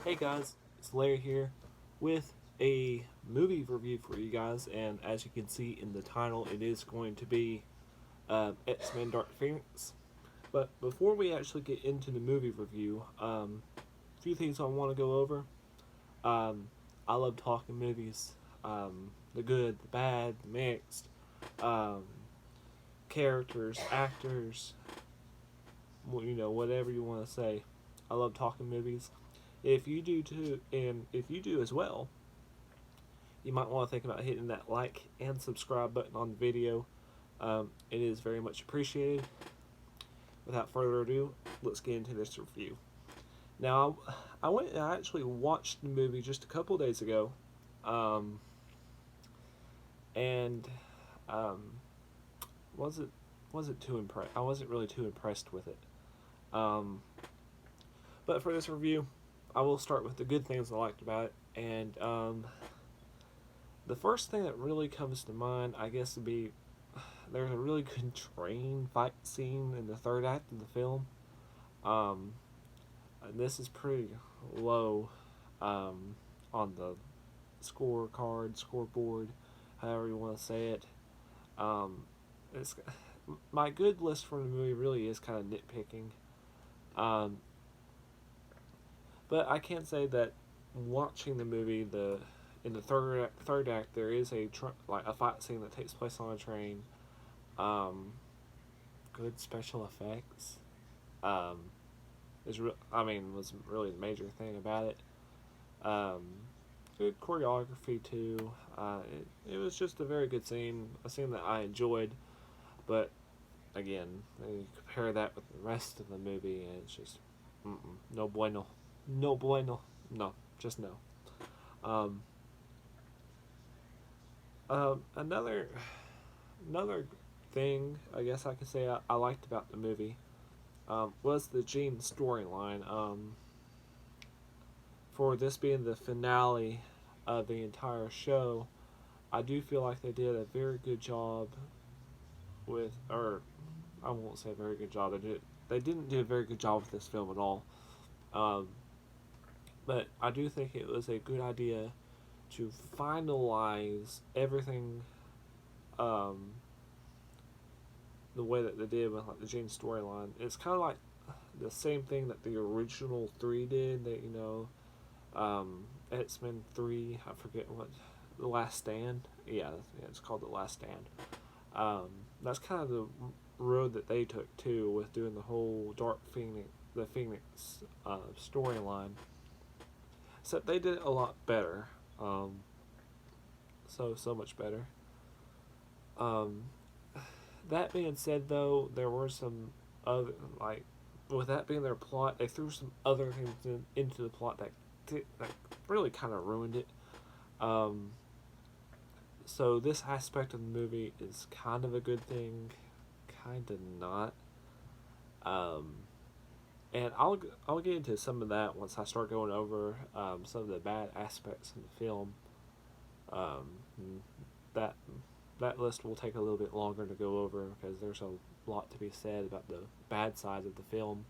Hey guys, it's Larry here with a movie review for you guys, and as you can see in the title, it is going to be X-Men Dark Phoenix. But before we actually get into the movie review, a few things I want to go over. Um, I love talking movies, the good, the bad, the mixed, um, characters, actors, whatever you want to say. I love talking movies. If you do too, and if you do as well, you might want to think about hitting that like and subscribe button on the video. It is very much appreciated. Without further ado, let's get into this review. Now, I went and I actually watched the movie just a couple days ago, um, and um, wasn't wasn't too impressed. I wasn't really too impressed with it. Um, but for this review, I will start with the good things I liked about it, and the first thing that really comes to mind, I guess, would be there's a really good train fight scene in the third act of the film. Um, and this is pretty low um, on the scoreboard, however you want to say it. Um, it's my good list for the movie really is kind of nitpicking, um, but I can say that watching the movie, the in the third act, there is like a fight scene that takes place on a train. Um, Good special effects. Um, was really the major thing about it. Um, Good choreography too. It was just a very good scene, a scene that I enjoyed. But again, you compare that with the rest of the movie, and it's just no bueno, no bueno, no, just no. Um, another thing I guess I could say I liked about the movie was the Jean storyline. For this being the finale of the entire show, I do feel like they did a very good job or I won't say a very good job. They didn't do a very good job with this film at all. Um, but I do think it was a good idea to finalize everything um, the way that they did with like the Jean storyline. It's kind of like the same thing that the original three did. That X-Men 3, I forget what, The Last Stand. Yeah, it's called The Last Stand. That's kind of the road that they took too with doing the whole the Phoenix storyline. Except they did it a lot better. Um, so much better. Um, that being said, though, there were some other like with that being their plot, they threw some other things into the plot that really kind of ruined it. Um, so this aspect of the movie is kind of a good thing, kind of not. Um, and I'll get into some of that once I start going over some of the bad aspects of the film. Um, that that list will take a little bit longer to go over because there's a lot to be said about the bad sides of the film.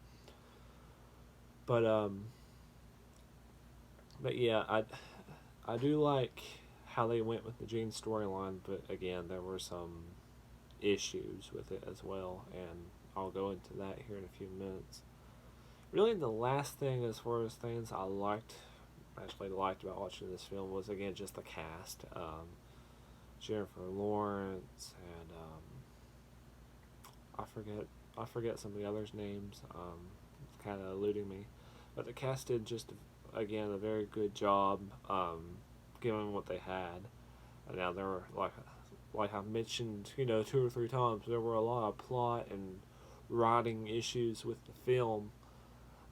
But yeah, I do like how they went with the Jean storyline, but again, there were some issues with it as well, and I'll go into that here in a few minutes. Really, the last thing as far as things actually liked about watching this film was again just the cast. Jennifer Lawrence and I forget some of the others' names. It's kind of eluding me, but the cast did just again a very good job, given what they had. And now there were like I mentioned, 2 or 3 times, there were a lot of plot and writing issues with the film.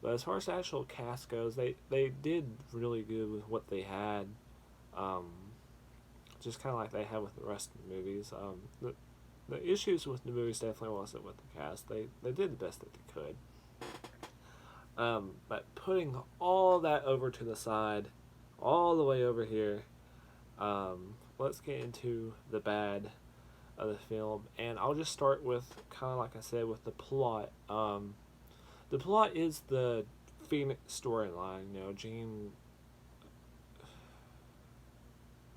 But as far as the actual cast goes, they did really good with what they had. Um, just kind of like they have with the rest of the movies. The issues with the movies definitely wasn't with the cast. They did the best that they could. But putting all that over to the side, all the way over here, let's get into the bad of the film. And I'll just start with kind of like I said with the plot. The plot is the Phoenix storyline. Jean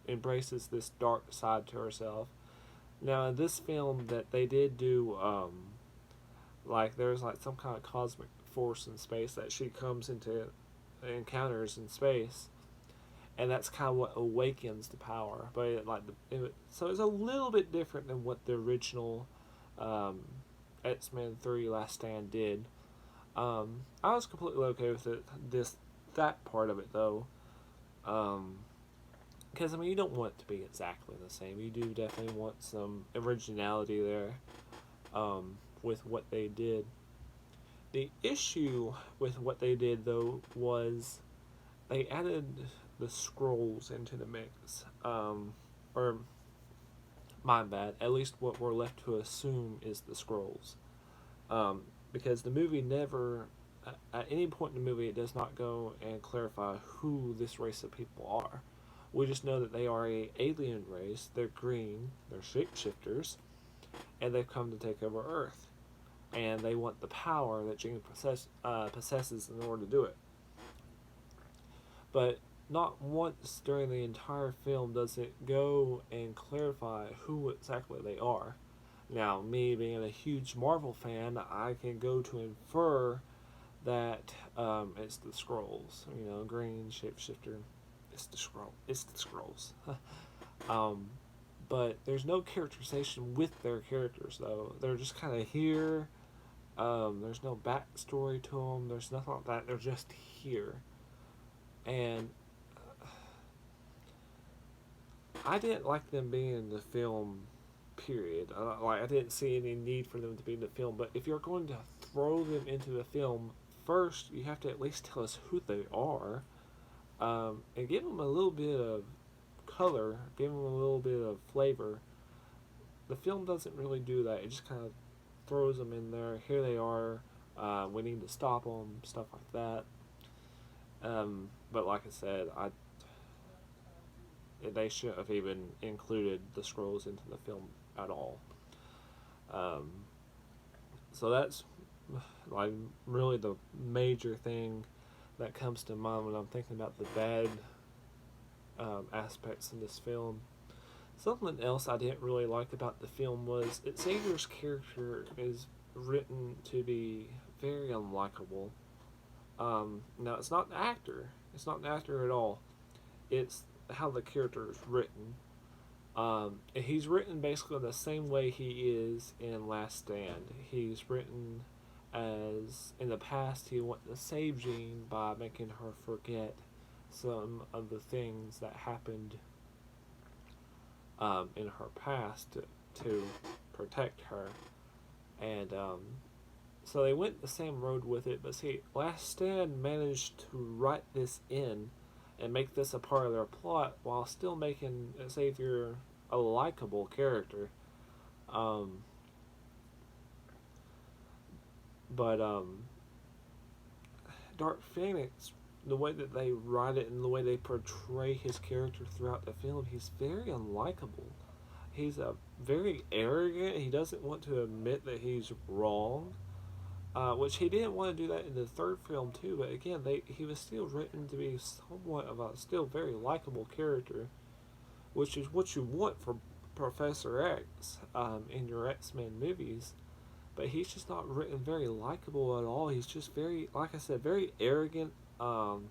embraces this dark side to herself. Now, in this film, that they did do, like there's like some kind of cosmic force in space that she comes into encounters in space, and that's kind of what awakens the power. But so it's a little bit different than what the original um, X-Men 3 Last Stand did. I was completely okay with it. That part of it though, because you don't want it to be exactly the same. You do definitely want some originality there, with what they did. The issue with what they did though was they added the scrolls into the mix. Or my bad. At least what we're left to assume is the scrolls. Because the movie never, at any point in the movie, it does not go and clarify who this race of people are. We just know that they are a alien race. They're green. They're shapeshifters, and they've come to take over Earth. And they want the power that Jean possesses in order to do it. But not once during the entire film does it go and clarify who exactly they are. Now, me being a huge Marvel fan, I can go to infer that it's the Skrulls. Green shapeshifter. It's the scroll. It's the Skrulls. But there's no characterization with their characters though. They're just kind of here. There's no backstory to them. There's nothing like that. They're just here, and I didn't like them being in the film. Period. I didn't see any need for them to be in the film. But if you're going to throw them into the film, first you have to at least tell us who they are, and give them a little bit of color, give them a little bit of flavor. The film doesn't really do that. It just kind of throws them in there. Here they are. We need to stop them. Stuff like that. But like I said, they shouldn't have even included the Skrulls into the film at all. So that's like really the major thing that comes to mind when I'm thinking about the bad aspects in this film. Something else I didn't really like about the film was Xavier's character is written to be very unlikable. Now, it's not an actor. It's not an actor at all. It's how the character is written. He's written basically the same way he is in Last Stand. He's written as, in the past, he wanted to save Jean by making her forget some of the things that happened in her past to protect her. And so they went the same road with it. But see, Last Stand managed to write this in and make this a part of their plot while still making Xavier a likable character. But Dark Phoenix, the way that they write it and the way they portray his character throughout the film, he's very unlikable. He's very arrogant. He doesn't want to admit that he's wrong, which he didn't want to do that in the third film too. But again, he was still written to be somewhat of a still very likable character, which is what you want for Professor X in your X-Men movies. But he's just not written very likable at all. He's just very, like I said, very arrogant. And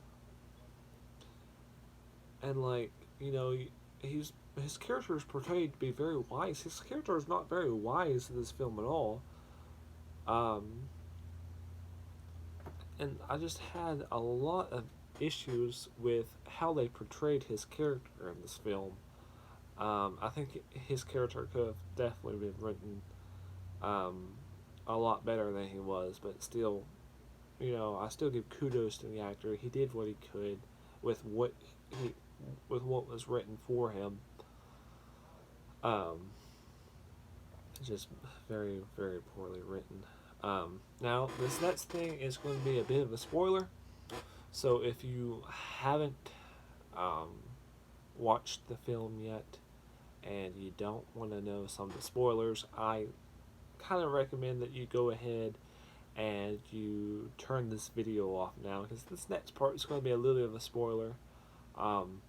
his character is portrayed to be very wise. His character is not very wise in this film at all. And I just had a lot of issues with how they portrayed his character in this film. I think his character could have definitely been written a lot better than he was, but still, I still give kudos to the actor. He did what he could with what was written for him. Just very, very poorly written. Now, this next thing is going to be a bit of a spoiler. So if you haven't watched the film yet and you don't want to know some of the spoilers, I kind of recommend that you go ahead and you turn this video off now, because this next part is going to be a little bit of a spoiler. Um,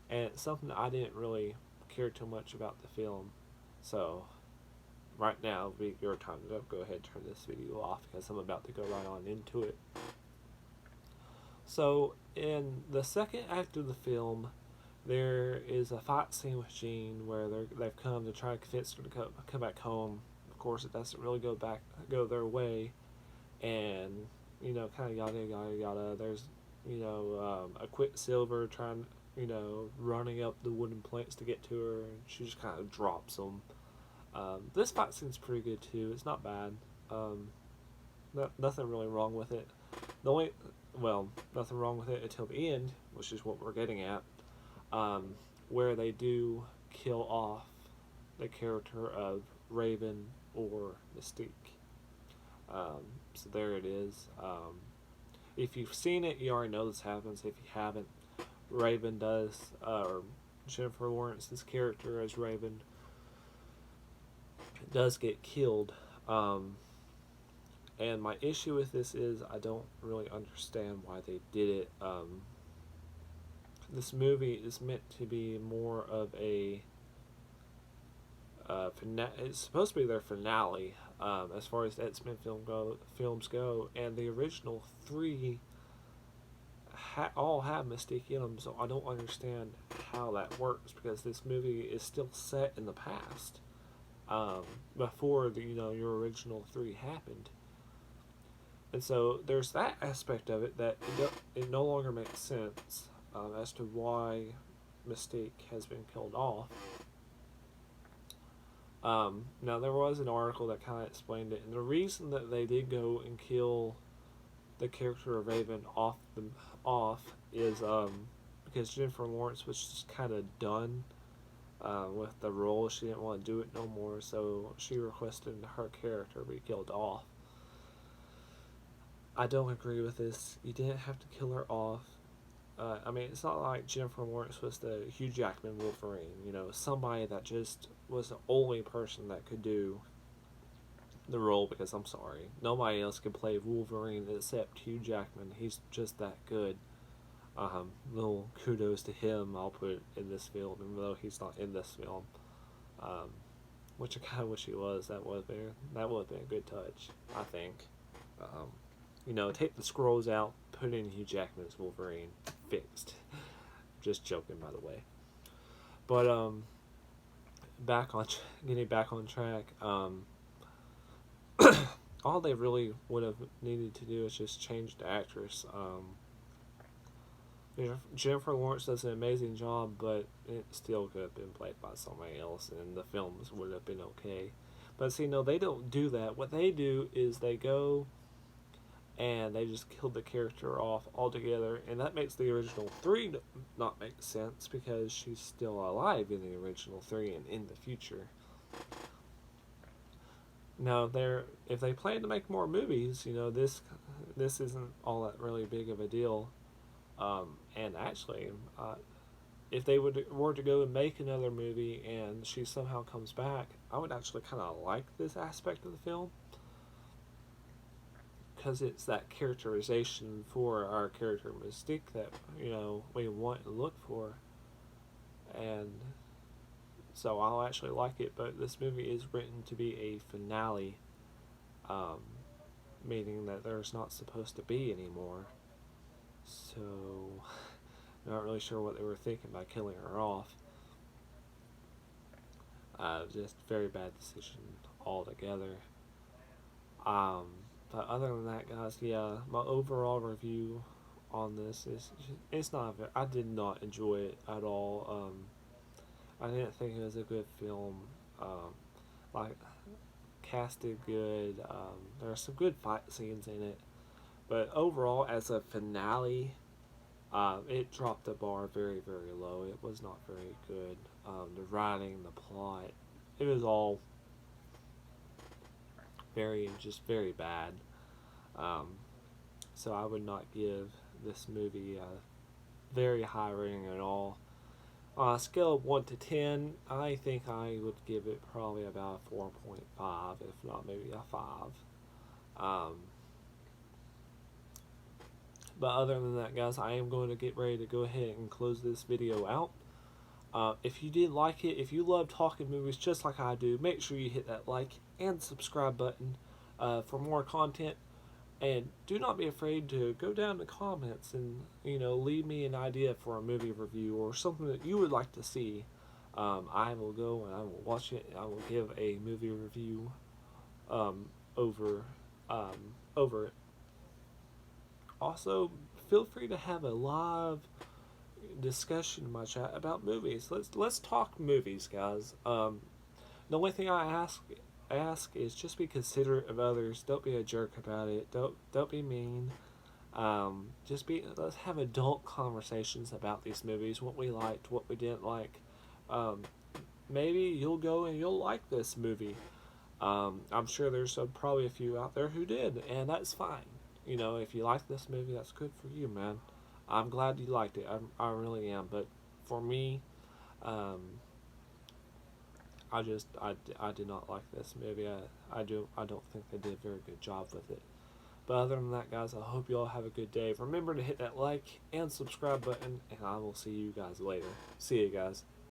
and it's something that I didn't really care too much about the film. So, right now, it'll be your time to go ahead and turn this video off, because I'm about to go right on into it. So, in the second act of the film, there is a fight scene with Jean where they've come to try to convince her to come back home. Of course, it doesn't really go their way, and kind of yada yada yada. There's a Quicksilver trying, running up the wooden planks to get to her, and she just kind of drops them. This fight scene's pretty good too. It's not bad. Nothing really wrong with it. The only nothing wrong with it until the end, which is what we're getting at, where they do kill off the character of Raven or Mystique. So there it is. If you've seen it, you already know this happens. If you haven't, Raven does, or Jennifer Lawrence's character as Raven does get killed. And my issue with this is I don't really understand why they did it. This movie is meant to be more of a it's supposed to be their finale, as far as X-Men films go, and the original three all have Mystique in them, so I don't understand how that works, because this movie is still set in the past, before your original three happened. And so there's that aspect of it that it no longer makes sense, as to why Mystique has been killed off. Now, there was an article that kind of explained it, and the reason that they did go and kill the character of Raven off is because Jennifer Lawrence was just kind of done with the role. She didn't want to do it no more, so she requested her character be killed off. I don't agree with this. You didn't have to kill her off. It's not like Jennifer Lawrence was the Hugh Jackman Wolverine, somebody that just was the only person that could do the role, because I'm sorry, nobody else can play Wolverine except Hugh Jackman. He's just that good. Little kudos to him, I'll put in this film, even though he's not in this film. Which I kind of wish he was. That would have been a good touch, I think. Take the scrolls out, put in Hugh Jackman's Wolverine, fixed. Just joking, by the way. But getting back on track. All they really would have needed to do is just change the actress. Jennifer Lawrence does an amazing job, but it still could have been played by somebody else, and the films would have been okay. But see, no, they don't do that. What they do is they go and they just killed the character off altogether, and that makes the original three not make sense, because she's still alive in the original three and in the future. Now, if they plan to make more movies, this isn't all that really big of a deal. And actually, if they were to go and make another movie and she somehow comes back, I would actually kind of like this aspect of the film, because it's that characterization for our character Mystique that we want and look for, and so I'll actually like it. But this movie is written to be a finale, meaning that there's not supposed to be any more. So I'm not really sure what they were thinking by killing her off. Just very bad decision altogether. But other than that, guys, yeah, my overall review on this is I did not enjoy it at all. I didn't think it was a good film. Casted good. There are some good fight scenes in it, but overall, as a finale, it dropped the bar very, very low. It was not very good. The writing, the plot, it was all very bad. So I would not give this movie a very high rating at all. On a scale of 1 to 10, I think I would give it probably about a 4.5, if not maybe a 5. Um, but other than that, guys, I am going to get ready to go ahead and close this video out. If you did like it, if you love talking movies just like I do, make sure you hit that like and subscribe button for more content. And do not be afraid to go down in the comments and, leave me an idea for a movie review or something that you would like to see. I will go and I will watch it and I will give a movie review over over it. Also, feel free to have a live discussion in my chat about movies. Let's talk movies, guys. The only thing I ask is just be considerate of others. Don't be a jerk about it. Don't be mean. Let's have adult conversations about these movies. What we liked, what we didn't like. Maybe you'll go and you'll like this movie. I'm sure there's probably a few out there who did, and that's fine. If you like this movie, that's good for you, man. I'm glad you liked it. I really am. But for me, I did not like this movie. I don't think they did a very good job with it. But other than that, guys, I hope you all have a good day. Remember to hit that like and subscribe button, and I will see you guys later. See you guys.